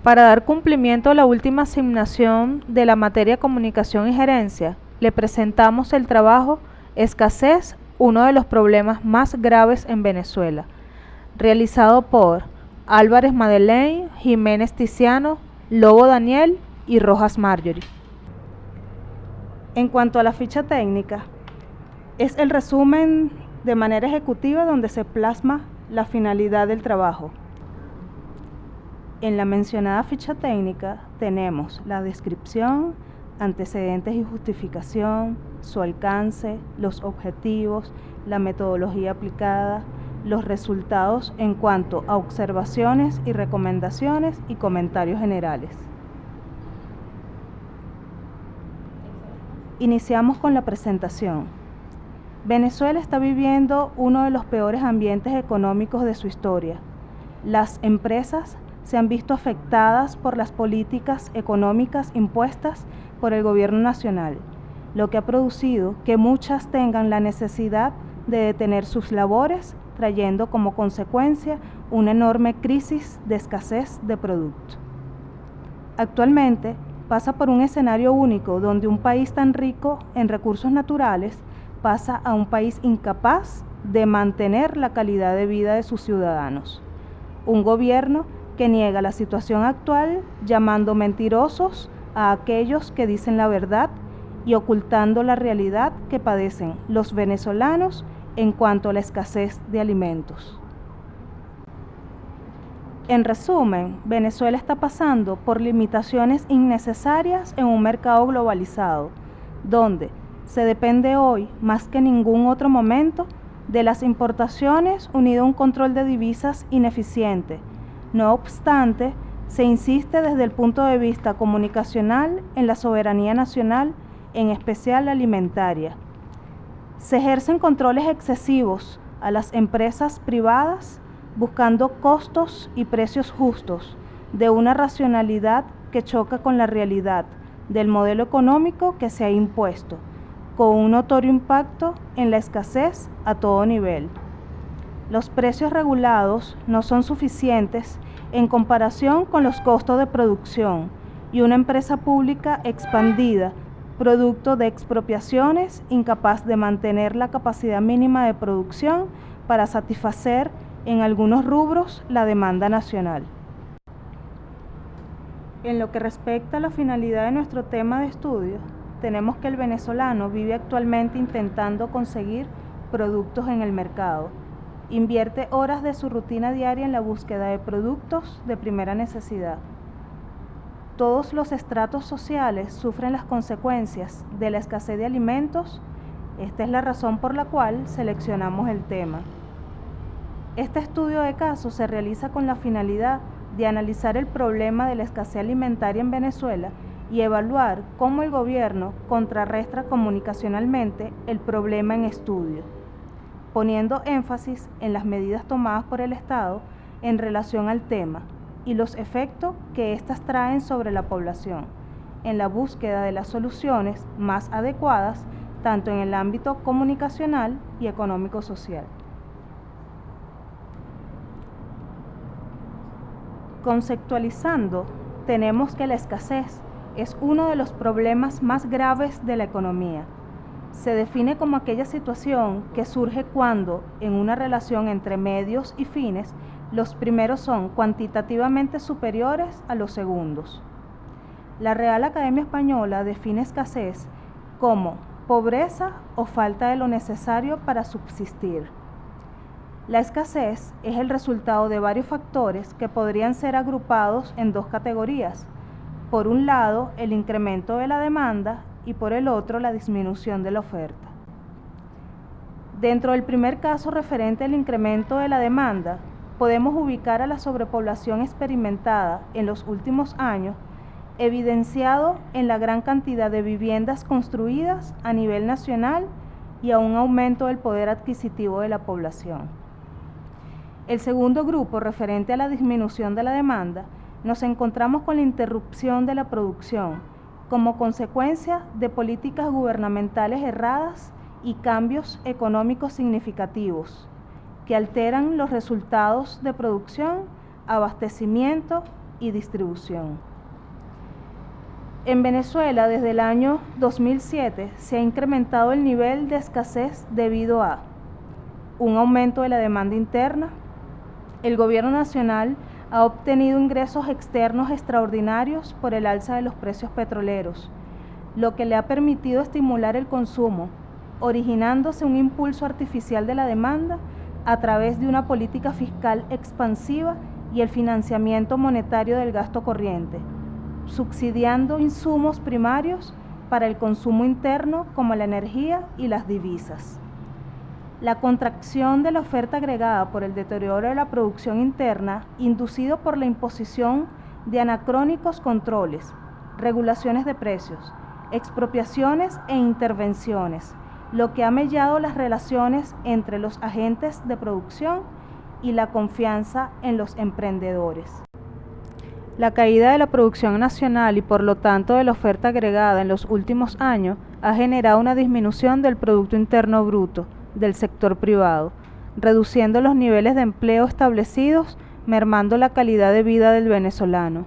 Para dar cumplimiento a la última asignación de la materia Comunicación y Gerencia, le presentamos el trabajo Escasez, uno de los problemas más graves en Venezuela, realizado por Álvarez Madeleine, Jiménez Tiziano, Lobo Daniel y Rojas Marjorie. En cuanto a la ficha técnica, es el resumen de manera ejecutiva donde se plasma la finalidad del trabajo. En la mencionada ficha técnica tenemos la descripción, antecedentes y justificación, su alcance, los objetivos, la metodología aplicada, los resultados en cuanto a observaciones y recomendaciones y comentarios generales. Iniciamos con la presentación. Venezuela está viviendo uno de los peores ambientes económicos de su historia. Las empresas se han visto afectadas por las políticas económicas impuestas por el gobierno nacional, lo que ha producido que muchas tengan la necesidad de detener sus labores, trayendo como consecuencia una enorme crisis de escasez de producto. Actualmente pasa por un escenario único donde un país tan rico en recursos naturales pasa a un país incapaz de mantener la calidad de vida de sus ciudadanos. Un gobierno que niega la situación actual, llamando mentirosos a aquellos que dicen la verdad y ocultando la realidad que padecen los venezolanos en cuanto a la escasez de alimentos. En resumen, Venezuela está pasando por limitaciones innecesarias en un mercado globalizado, donde se depende hoy, más que en ningún otro momento, de las importaciones unido a un control de divisas ineficiente. No obstante, se insiste desde el punto de vista comunicacional en la soberanía nacional, en especial alimentaria. Se ejercen controles excesivos a las empresas privadas, buscando costos y precios justos, de una racionalidad que choca con la realidad del modelo económico que se ha impuesto, con un notorio impacto en la escasez a todo nivel. Los precios regulados no son suficientes en comparación con los costos de producción y una empresa pública expandida, producto de expropiaciones, incapaz de mantener la capacidad mínima de producción para satisfacer en algunos rubros la demanda nacional. En lo que respecta a la finalidad de nuestro tema de estudio, tenemos que el venezolano vive actualmente intentando conseguir productos en el mercado. Invierte horas de su rutina diaria en la búsqueda de productos de primera necesidad. Todos los estratos sociales sufren las consecuencias de la escasez de alimentos. Esta es la razón por la cual seleccionamos el tema. Este estudio de caso se realiza con la finalidad de analizar el problema de la escasez alimentaria en Venezuela y evaluar cómo el gobierno contrarresta comunicacionalmente el problema en estudio, poniendo énfasis en las medidas tomadas por el Estado en relación al tema y los efectos que éstas traen sobre la población, en la búsqueda de las soluciones más adecuadas, tanto en el ámbito comunicacional y económico-social. Conceptualizando, tenemos que la escasez es uno de los problemas más graves de la economía. Se define como aquella situación que surge cuando, en una relación entre medios y fines, los primeros son cuantitativamente superiores a los segundos. La Real Academia Española define escasez como pobreza o falta de lo necesario para subsistir. La escasez es el resultado de varios factores que podrían ser agrupados en dos categorías. Por un lado, el incremento de la demanda y por el otro, la disminución de la oferta. Dentro del primer caso referente al incremento de la demanda, podemos ubicar a la sobrepoblación experimentada en los últimos años, evidenciado en la gran cantidad de viviendas construidas a nivel nacional y a un aumento del poder adquisitivo de la población. El segundo grupo, referente a la disminución de la demanda, nos encontramos con la interrupción de la producción, como consecuencia de políticas gubernamentales erradas y cambios económicos significativos, que alteran los resultados de producción, abastecimiento y distribución. En Venezuela, desde el año 2007, se ha incrementado el nivel de escasez debido a un aumento de la demanda interna. El gobierno nacional ha obtenido ingresos externos extraordinarios por el alza de los precios petroleros, lo que le ha permitido estimular el consumo, originándose un impulso artificial de la demanda a través de una política fiscal expansiva y el financiamiento monetario del gasto corriente, subsidiando insumos primarios para el consumo interno como la energía y las divisas. La contracción de la oferta agregada por el deterioro de la producción interna, inducido por la imposición de anacrónicos controles, regulaciones de precios, expropiaciones e intervenciones, lo que ha mellado las relaciones entre los agentes de producción y la confianza en los emprendedores. La caída de la producción nacional y por lo tanto de la oferta agregada en los últimos años ha generado una disminución del Producto Interno Bruto del sector privado, reduciendo los niveles de empleo establecidos, mermando la calidad de vida del venezolano.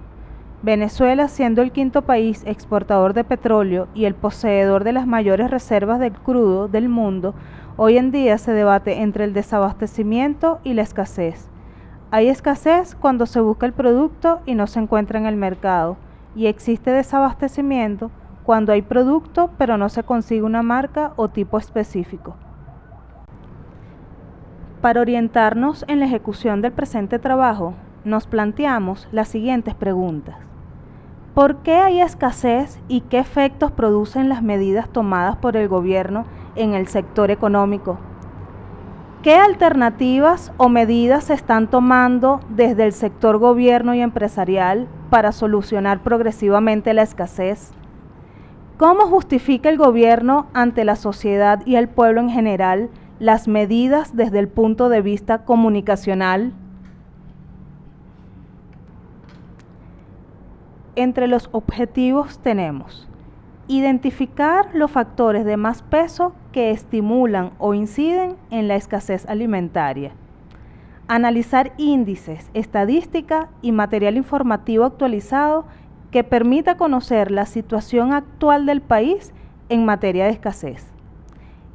Venezuela, siendo el quinto país exportador de petróleo y el poseedor de las mayores reservas de crudo del mundo, hoy en día se debate entre el desabastecimiento y la escasez. Hay escasez cuando se busca el producto y no se encuentra en el mercado, y existe desabastecimiento cuando hay producto pero no se consigue una marca o tipo específico. Para orientarnos en la ejecución del presente trabajo, nos planteamos las siguientes preguntas. ¿Por qué hay escasez y qué efectos producen las medidas tomadas por el gobierno en el sector económico? ¿Qué alternativas o medidas se están tomando desde el sector gobierno y empresarial para solucionar progresivamente la escasez? ¿Cómo justifica el gobierno ante la sociedad y el pueblo en general las medidas desde el punto de vista comunicacional? Entre los objetivos tenemos identificar los factores de más peso que estimulan o inciden en la escasez alimentaria, analizar índices, estadística y material informativo actualizado que permita conocer la situación actual del país en materia de escasez,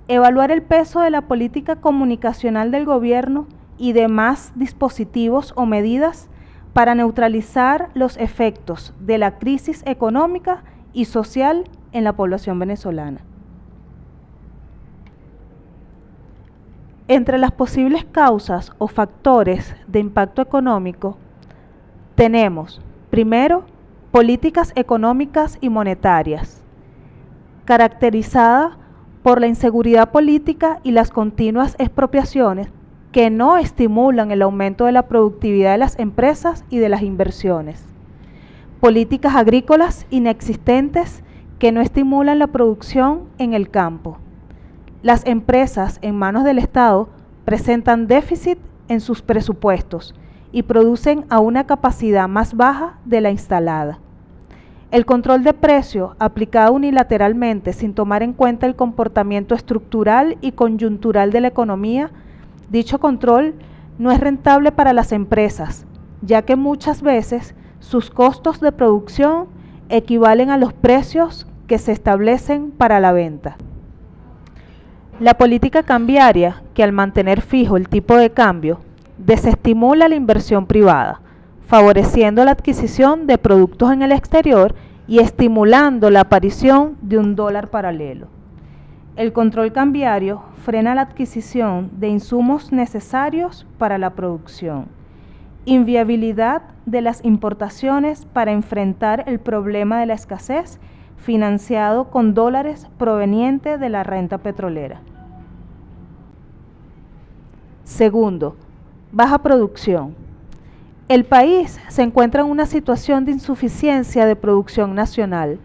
evaluar el peso de la política comunicacional del gobierno y demás dispositivos o medidas para neutralizar los efectos de la crisis económica y social en la población venezolana. Entre las posibles causas o factores de impacto económico tenemos, primero, políticas económicas y monetarias, caracterizada por la inseguridad política y las continuas expropiaciones que no estimulan el aumento de la productividad de las empresas y de las inversiones. Políticas agrícolas inexistentes que no estimulan la producción en el campo. Las empresas en manos del Estado presentan déficit en sus presupuestos y producen a una capacidad más baja de la instalada. El control de precios aplicado unilateralmente sin tomar en cuenta el comportamiento estructural y coyuntural de la economía. Dicho control no es rentable para las empresas, ya que muchas veces sus costos de producción equivalen a los precios que se establecen para la venta. La política cambiaria, que al mantener fijo el tipo de cambio, desestimula la inversión privada, favoreciendo la adquisición de productos en el exterior y estimulando la aparición de un dólar paralelo. El control cambiario frena la adquisición de insumos necesarios para la producción. Inviabilidad de las importaciones para enfrentar el problema de la escasez financiado con dólares provenientes de la renta petrolera. Segundo, baja producción. El país se encuentra en una situación de insuficiencia de producción nacional,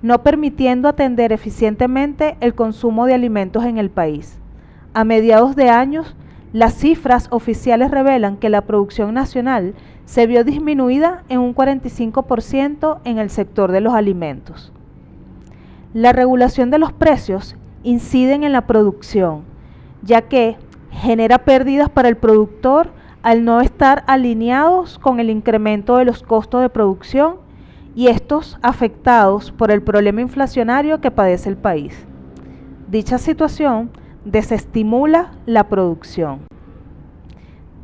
no permitiendo atender eficientemente el consumo de alimentos en el país. A mediados de años, las cifras oficiales revelan que la producción nacional se vio disminuida en un 45% en el sector de los alimentos. La regulación de los precios incide en la producción, ya que genera pérdidas para el productor al no estar alineados con el incremento de los costos de producción y estos afectados por el problema inflacionario que padece el país. Dicha situación desestimula la producción.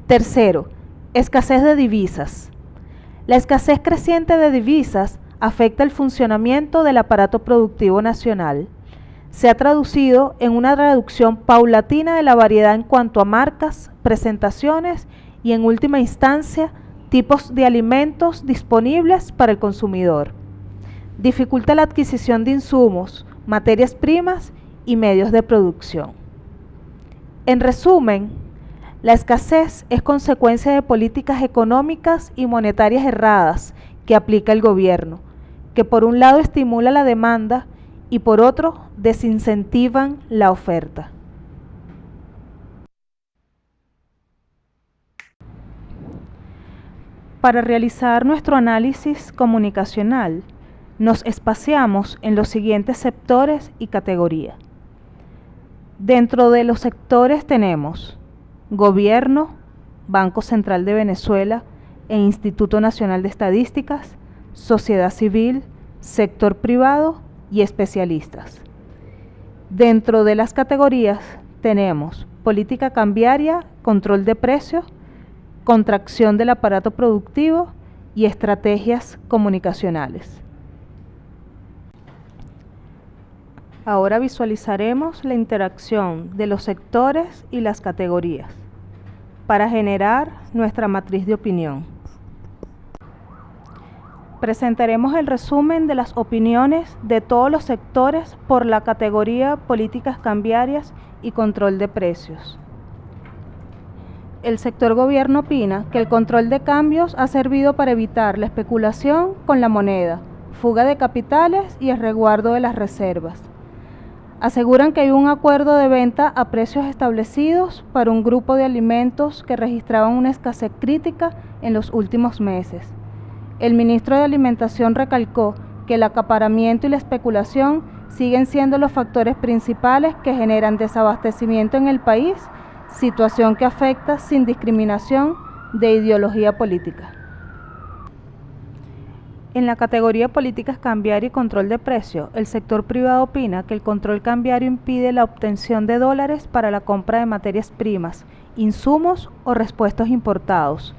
Tercero, escasez de divisas. La escasez creciente de divisas afecta el funcionamiento del aparato productivo nacional. Se ha traducido en una reducción paulatina de la variedad en cuanto a marcas, presentaciones y, en última instancia, tipos de alimentos disponibles para el consumidor. Dificulta la adquisición de insumos, materias primas y medios de producción. En resumen, la escasez es consecuencia de políticas económicas y monetarias erradas que aplica el gobierno, que por un lado estimula la demanda y por otro desincentivan la oferta. Para realizar nuestro análisis comunicacional, nos espaciamos en los siguientes sectores y categorías. Dentro de los sectores tenemos Gobierno, Banco Central de Venezuela e Instituto Nacional de Estadísticas, sociedad civil, sector privado y especialistas. Dentro de las categorías tenemos política cambiaria, control de precios, contracción del aparato productivo y estrategias comunicacionales. Ahora visualizaremos la interacción de los sectores y las categorías para generar nuestra matriz de opinión. Presentaremos el resumen de las opiniones de todos los sectores por la categoría políticas cambiarias y control de precios. El sector gobierno opina que el control de cambios ha servido para evitar la especulación con la moneda, fuga de capitales y el resguardo de las reservas. Aseguran que hay un acuerdo de venta a precios establecidos para un grupo de alimentos que registraban una escasez crítica en los últimos meses. El ministro de Alimentación recalcó que el acaparamiento y la especulación siguen siendo los factores principales que generan desabastecimiento en el país, situación que afecta sin discriminación de ideología política. En la categoría políticas cambiario y control de precios, el sector privado opina que el control cambiario impide la obtención de dólares para la compra de materias primas, insumos o repuestos importados.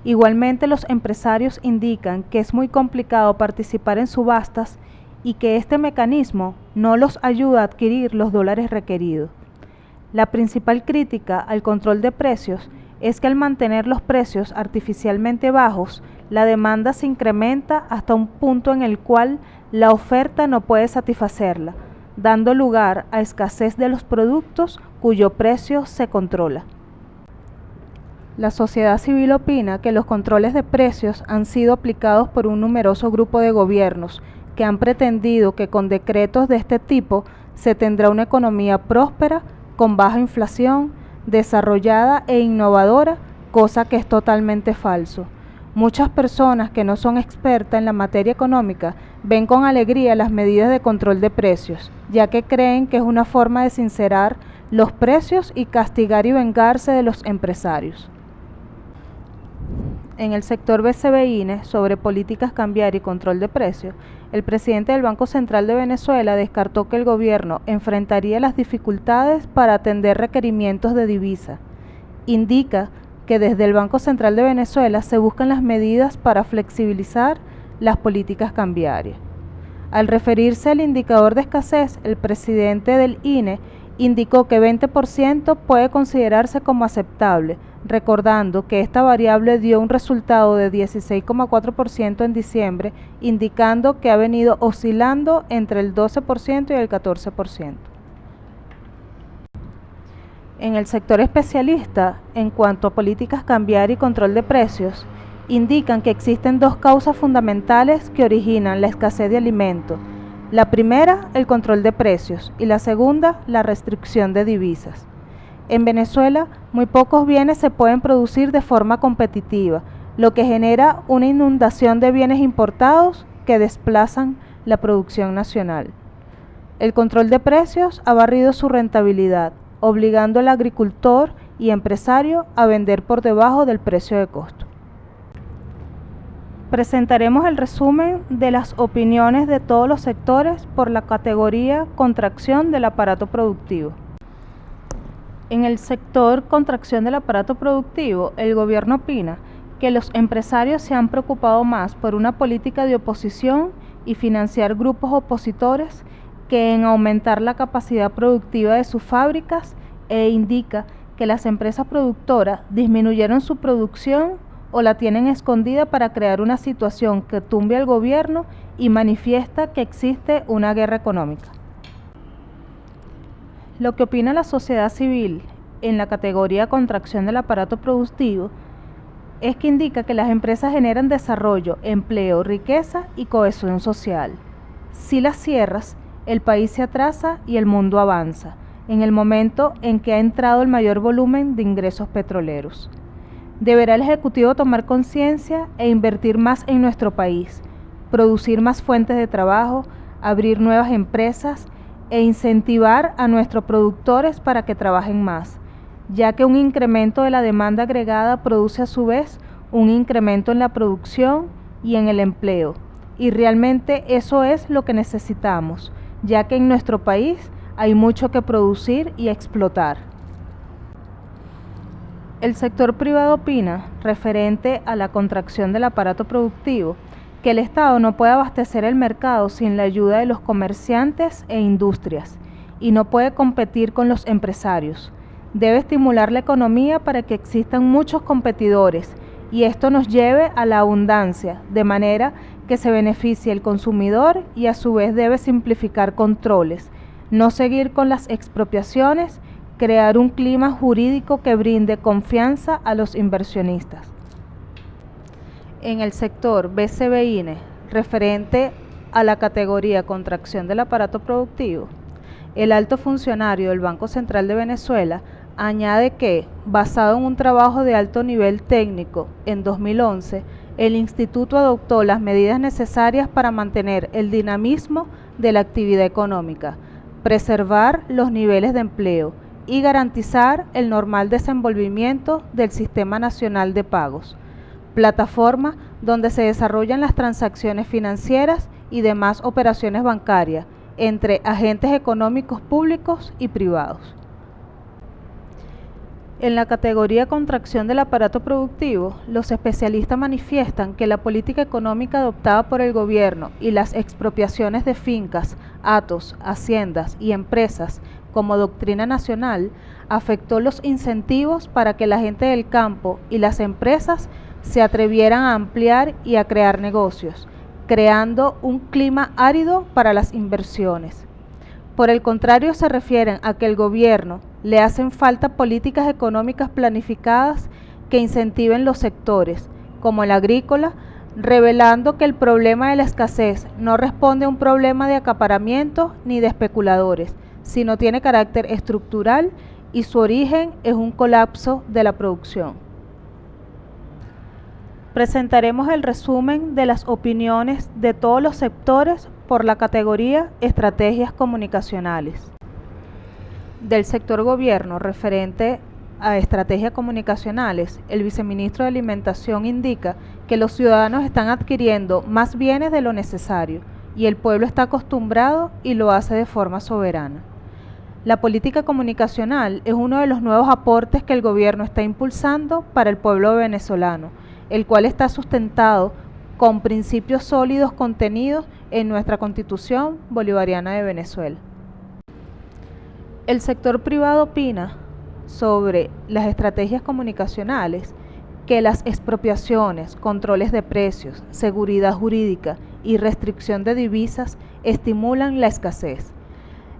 Igualmente, los empresarios indican que es muy complicado participar en subastas y que este mecanismo no los ayuda a adquirir los dólares requeridos. La principal crítica al control de precios es que al mantener los precios artificialmente bajos, la demanda se incrementa hasta un punto en el cual la oferta no puede satisfacerla, dando lugar a escasez de los productos cuyo precio se controla. La sociedad civil opina que los controles de precios han sido aplicados por un numeroso grupo de gobiernos que han pretendido que con decretos de este tipo se tendrá una economía próspera, con baja inflación, desarrollada e innovadora, cosa que es totalmente falso. Muchas personas que no son expertas en la materia económica ven con alegría las medidas de control de precios, ya que creen que es una forma de sincerar los precios y castigar y vengarse de los empresarios. En el sector BCBINE, sobre políticas cambiarias y control de precios, el presidente del Banco Central de Venezuela descartó que el gobierno enfrentaría las dificultades para atender requerimientos de divisa. Indica que desde el Banco Central de Venezuela se buscan las medidas para flexibilizar las políticas cambiarias. Al referirse al indicador de escasez, el presidente del INE indicó que 20% puede considerarse como aceptable, recordando que esta variable dio un resultado de 16,4% en diciembre, indicando que ha venido oscilando entre el 12% y el 14%. En el sector especialista, en cuanto a políticas cambiarias y control de precios, indican que existen dos causas fundamentales que originan la escasez de alimentos. La primera, el control de precios, y la segunda, la restricción de divisas. En Venezuela, muy pocos bienes se pueden producir de forma competitiva, lo que genera una inundación de bienes importados que desplazan la producción nacional. El control de precios ha barrido su rentabilidad, obligando al agricultor y empresario a vender por debajo del precio de costo. Presentaremos el resumen de las opiniones de todos los sectores por la categoría contracción del aparato productivo. En el sector contracción del aparato productivo, el gobierno opina que los empresarios se han preocupado más por una política de oposición y financiar grupos opositores que en aumentar la capacidad productiva de sus fábricas, e indica que las empresas productoras disminuyeron su producción o la tienen escondida para crear una situación que tumbe al gobierno y manifiesta que existe una guerra económica. Lo que opina la sociedad civil en la categoría contracción del aparato productivo es que indica que las empresas generan desarrollo, empleo, riqueza y cohesión social. Si las cierras, el país se atrasa y el mundo avanza, en el momento en que ha entrado el mayor volumen de ingresos petroleros. Deberá el Ejecutivo tomar conciencia e invertir más en nuestro país, producir más fuentes de trabajo, abrir nuevas empresas e incentivar a nuestros productores para que trabajen más, ya que un incremento de la demanda agregada produce a su vez un incremento en la producción y en el empleo. Y realmente eso es lo que necesitamos, ya que en nuestro país hay mucho que producir y explotar. El sector privado opina, referente a la contracción del aparato productivo, que el Estado no puede abastecer el mercado sin la ayuda de los comerciantes e industrias y no puede competir con los empresarios. Debe estimular la economía para que existan muchos competidores y esto nos lleve a la abundancia, de manera que se beneficie el consumidor y a su vez debe simplificar controles, no seguir con las expropiaciones, crear un clima jurídico que brinde confianza a los inversionistas. En el sector BCBINE, referente a la categoría contracción del aparato productivo, el alto funcionario del Banco Central de Venezuela añade que, basado en un trabajo de alto nivel técnico en 2011, el instituto adoptó las medidas necesarias para mantener el dinamismo de la actividad económica, preservar los niveles de empleo y garantizar el normal desenvolvimiento del Sistema Nacional de Pagos, plataforma donde se desarrollan las transacciones financieras y demás operaciones bancarias entre agentes económicos públicos y privados. En la categoría contracción del aparato productivo, los especialistas manifiestan que la política económica adoptada por el gobierno y las expropiaciones de fincas, hatos, haciendas y empresas como doctrina nacional afectó los incentivos para que la gente del campo y las empresas se atrevieran a ampliar y a crear negocios, creando un clima árido para las inversiones. Por el contrario, se refieren a que el gobierno le hacen falta políticas económicas planificadas que incentiven los sectores, como el agrícola, revelando que el problema de la escasez no responde a un problema de acaparamiento ni de especuladores, sino tiene carácter estructural y su origen es un colapso de la producción. Presentaremos el resumen de las opiniones de todos los sectores por la categoría Estrategias Comunicacionales. Del sector gobierno referente a estrategias comunicacionales, el viceministro de Alimentación indica que los ciudadanos están adquiriendo más bienes de lo necesario y el pueblo está acostumbrado y lo hace de forma soberana. La política comunicacional es uno de los nuevos aportes que el gobierno está impulsando para el pueblo venezolano, el cual está sustentado con principios sólidos contenidos en nuestra Constitución Bolivariana de Venezuela. El sector privado opina sobre las estrategias comunicacionales que las expropiaciones, controles de precios, seguridad jurídica y restricción de divisas estimulan la escasez.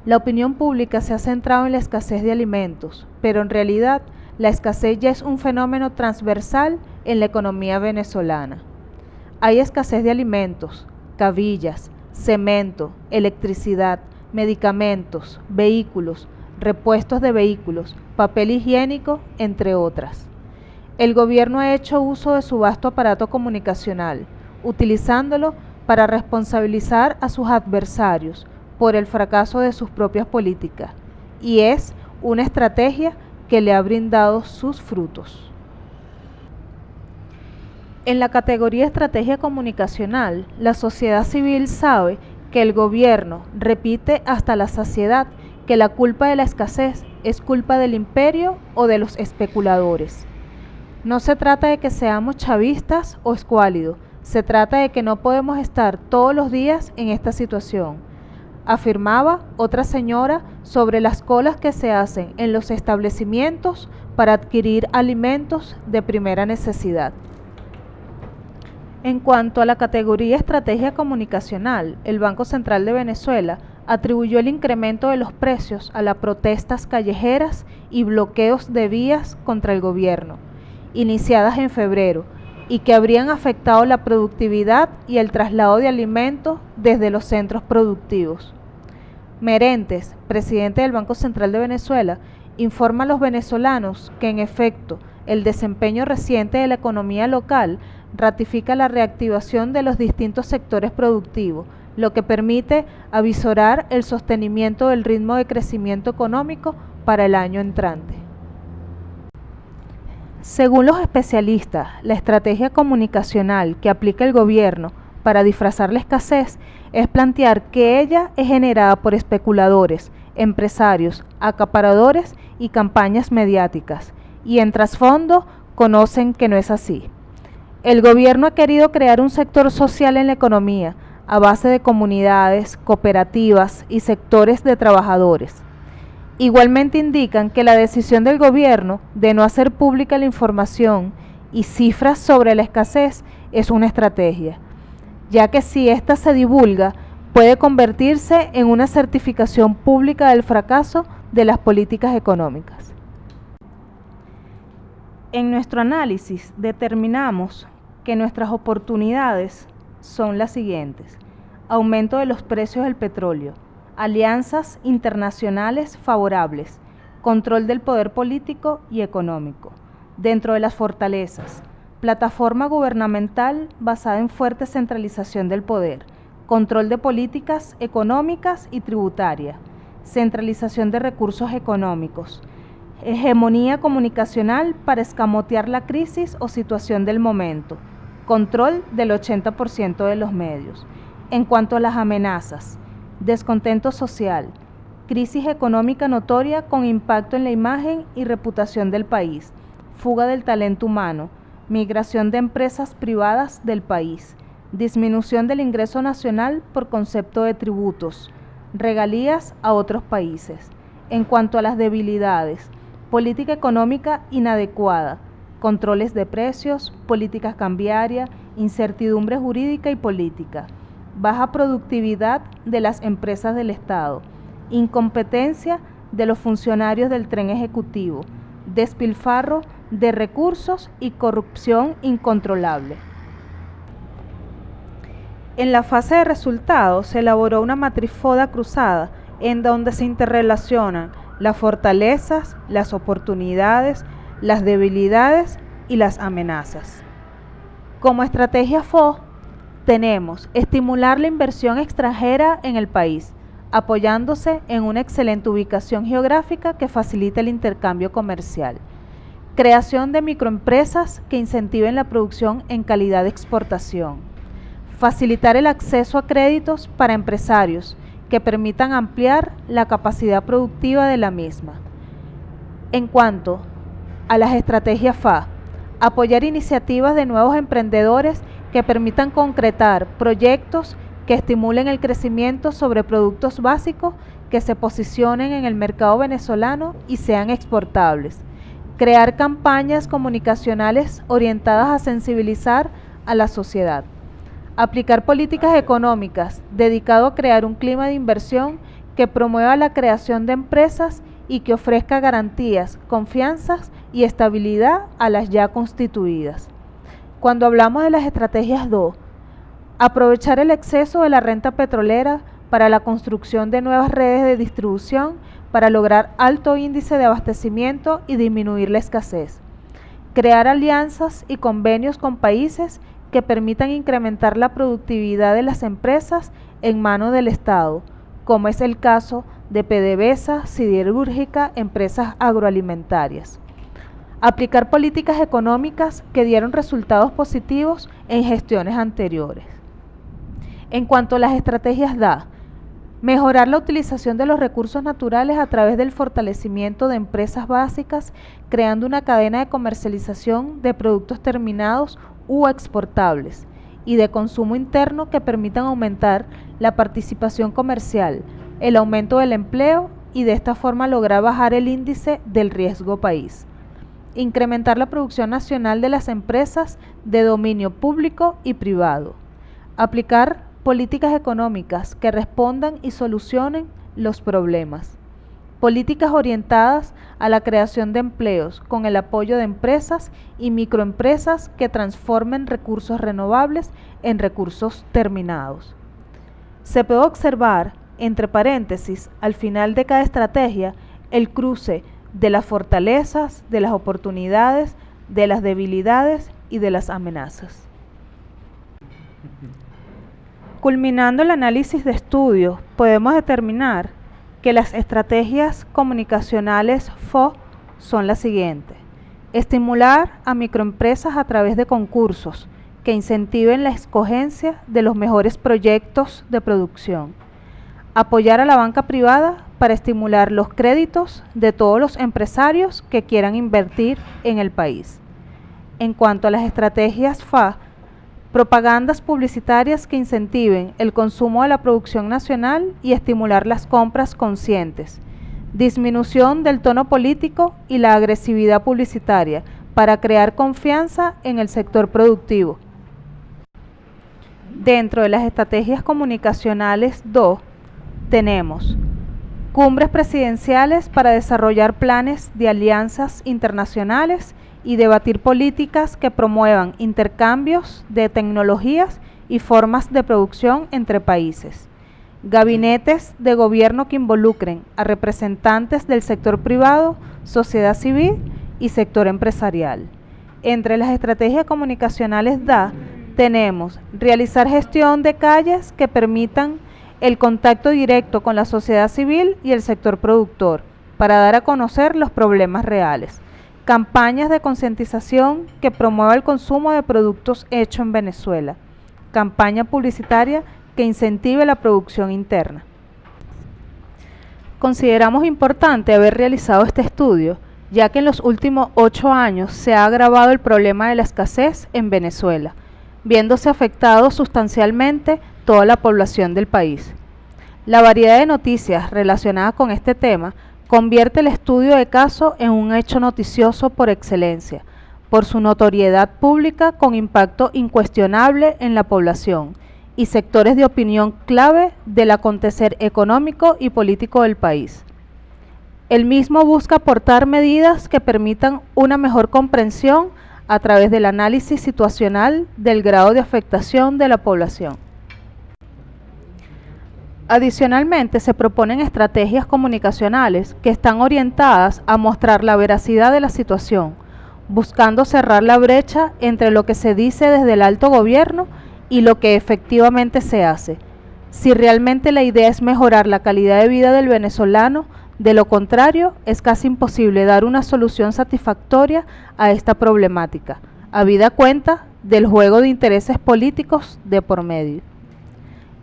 La opinión pública se ha centrado en la escasez de alimentos, pero en realidad la escasez ya es un fenómeno transversal en la economía venezolana. Hay escasez de alimentos, cabillas, cemento, electricidad, medicamentos, vehículos, repuestos de vehículos, papel higiénico, entre otras. El gobierno ha hecho uso de su vasto aparato comunicacional, utilizándolo para responsabilizar a sus adversarios por el fracaso de sus propias políticas, y es una estrategia que le ha brindado sus frutos. En la categoría estrategia comunicacional, la sociedad civil sabe que el gobierno repite hasta la saciedad que la culpa de la escasez es culpa del imperio o de los especuladores. No se trata de que seamos chavistas o escuálidos, se trata de que no podemos estar todos los días en esta situación, afirmaba otra señora sobre las colas que se hacen en los establecimientos para adquirir alimentos de primera necesidad. En cuanto a la categoría estrategia comunicacional, el Banco Central de Venezuela atribuyó el incremento de los precios a las protestas callejeras y bloqueos de vías contra el gobierno, iniciadas en febrero, y que habrían afectado la productividad y el traslado de alimentos desde los centros productivos. Merentes, presidente del Banco Central de Venezuela, informa a los venezolanos que en efecto el desempeño reciente de la economía local ratifica la reactivación de los distintos sectores productivos, lo que permite avisorar el sostenimiento del ritmo de crecimiento económico para el año entrante. Según los especialistas, la estrategia comunicacional que aplica el gobierno para disfrazar la escasez es plantear que ella es generada por especuladores, empresarios, acaparadores y campañas mediáticas, y en trasfondo conocen que no es así. El gobierno ha querido crear un sector social en la economía a base de comunidades, cooperativas y sectores de trabajadores. Igualmente indican que la decisión del gobierno de no hacer pública la información y cifras sobre la escasez es una estrategia, ya que si ésta se divulga puede convertirse en una certificación pública del fracaso de las políticas económicas. En nuestro análisis determinamos que nuestras oportunidades son las siguientes: aumento de los precios del petróleo, alianzas internacionales favorables, control del poder político y económico. Dentro de las fortalezas, plataforma gubernamental basada en fuerte centralización del poder, control de políticas económicas y tributarias, centralización de recursos económicos, hegemonía comunicacional para escamotear la crisis o situación del momento, control del 80% de los medios. En cuanto a las amenazas, descontento social, crisis económica notoria con impacto en la imagen y reputación del país, fuga del talento humano, migración de empresas privadas del país, disminución del ingreso nacional por concepto de tributos, regalías a otros países. En cuanto a las debilidades, política económica inadecuada, controles de precios, políticas cambiarias, incertidumbre jurídica y política, baja productividad de las empresas del Estado, incompetencia de los funcionarios del tren ejecutivo, despilfarro de recursos y corrupción incontrolable. En la fase de resultados se elaboró una matriz FODA cruzada en donde se interrelacionan las fortalezas, las oportunidades, las debilidades y las amenazas. Como estrategia FO, tenemos estimular la inversión extranjera en el país, apoyándose en una excelente ubicación geográfica que facilite el intercambio comercial. Creación de microempresas que incentiven la producción en calidad de exportación. Facilitar el acceso a créditos para empresarios que permitan ampliar la capacidad productiva de la misma. En cuanto a las estrategias FA, apoyar iniciativas de nuevos emprendedores que permitan concretar proyectos que estimulen el crecimiento sobre productos básicos que se posicionen en el mercado venezolano y sean exportables. Crear campañas comunicacionales orientadas a sensibilizar a la sociedad. Aplicar políticas económicas dedicado a crear un clima de inversión que promueva la creación de empresas y que ofrezca garantías, confianzas y estabilidad a las ya constituidas. Cuando hablamos de las estrategias 2, aprovechar el exceso de la renta petrolera para la construcción de nuevas redes de distribución para lograr alto índice de abastecimiento y disminuir la escasez. Crear alianzas y convenios con países que permitan incrementar la productividad de las empresas en manos del Estado, como es el caso de PDVSA, siderúrgica, empresas agroalimentarias. Aplicar políticas económicas que dieron resultados positivos en gestiones anteriores. En cuanto a las estrategias DA, mejorar la utilización de los recursos naturales a través del fortalecimiento de empresas básicas, creando una cadena de comercialización de productos terminados u exportables y de consumo interno que permitan aumentar la participación comercial, el aumento del empleo y de esta forma lograr bajar el índice del riesgo país. Incrementar la producción nacional de las empresas de dominio público y privado. Aplicar políticas económicas que respondan y solucionen los problemas. Políticas orientadas a la creación de empleos con el apoyo de empresas y microempresas que transformen recursos renovables en recursos terminados. Se puede observar, entre paréntesis, al final de cada estrategia, el cruce de las fortalezas, de las oportunidades, de las debilidades y de las amenazas. Culminando el análisis de estudios, podemos determinar que las estrategias comunicacionales FO son las siguientes: estimular a microempresas a través de concursos que incentiven la escogencia de los mejores proyectos de producción, apoyar a la banca privada para estimular los créditos de todos los empresarios que quieran invertir en el país. En cuanto a las estrategias FA, propagandas publicitarias que incentiven el consumo de la producción nacional y estimular las compras conscientes, disminución del tono político y la agresividad publicitaria para crear confianza en el sector productivo. Dentro de las estrategias comunicacionales DO, tenemos cumbres presidenciales para desarrollar planes de alianzas internacionales y debatir políticas que promuevan intercambios de tecnologías y formas de producción entre países. Gabinetes de gobierno que involucren a representantes del sector privado, sociedad civil y sector empresarial. Entre las estrategias comunicacionales DA tenemos realizar gestión de calles que permitan el contacto directo con la sociedad civil y el sector productor para dar a conocer los problemas reales. Campañas de concientización que promueva el consumo de productos hechos en Venezuela. Campaña publicitaria que incentive la producción interna. Consideramos importante haber realizado este estudio, ya que en los últimos 8 años se ha agravado el problema de la escasez en Venezuela, viéndose afectado sustancialmente toda la población del país. La variedad de noticias relacionadas con este tema convierte el estudio de caso en un hecho noticioso por excelencia, por su notoriedad pública con impacto incuestionable en la población y sectores de opinión clave del acontecer económico y político del país. El mismo busca aportar medidas que permitan una mejor comprensión a través del análisis situacional del grado de afectación de la población. Adicionalmente, se proponen estrategias comunicacionales que están orientadas a mostrar la veracidad de la situación, buscando cerrar la brecha entre lo que se dice desde el alto gobierno y lo que efectivamente se hace. Si realmente la idea es mejorar la calidad de vida del venezolano, de lo contrario, es casi imposible dar una solución satisfactoria a esta problemática, habida cuenta del juego de intereses políticos de por medio.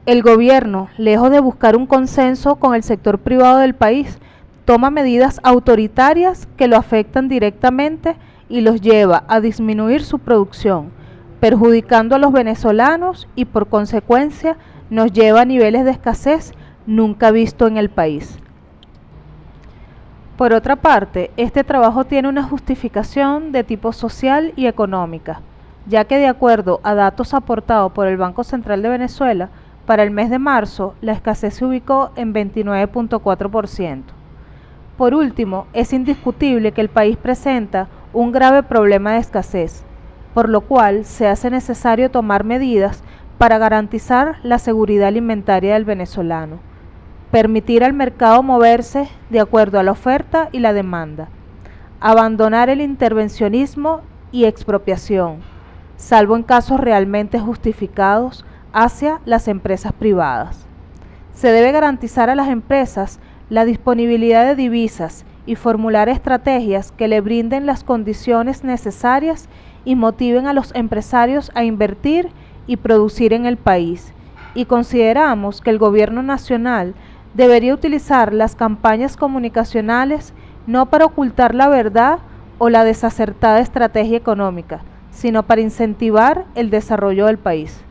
El gobierno, lejos de buscar un consenso con el sector privado del país, toma medidas autoritarias que lo afectan directamente y los lleva a disminuir su producción, perjudicando a los venezolanos y por consecuencia nos lleva a niveles de escasez nunca visto en el país. Por otra parte, este trabajo tiene una justificación de tipo social y económica, ya que de acuerdo a datos aportados por el Banco Central de Venezuela, para el mes de marzo, la escasez se ubicó en 29.4%. Por último, es indiscutible que el país presenta un grave problema de escasez, por lo cual se hace necesario tomar medidas para garantizar la seguridad alimentaria del venezolano, permitir al mercado moverse de acuerdo a la oferta y la demanda, abandonar el intervencionismo y expropiación, salvo en casos realmente justificados, hacia las empresas privadas. Se debe garantizar a las empresas la disponibilidad de divisas y formular estrategias que le brinden las condiciones necesarias y motiven a los empresarios a invertir y producir en el país. Y consideramos que el gobierno nacional debería utilizar las campañas comunicacionales no para ocultar la verdad o la desacertada estrategia económica, sino para incentivar el desarrollo del país.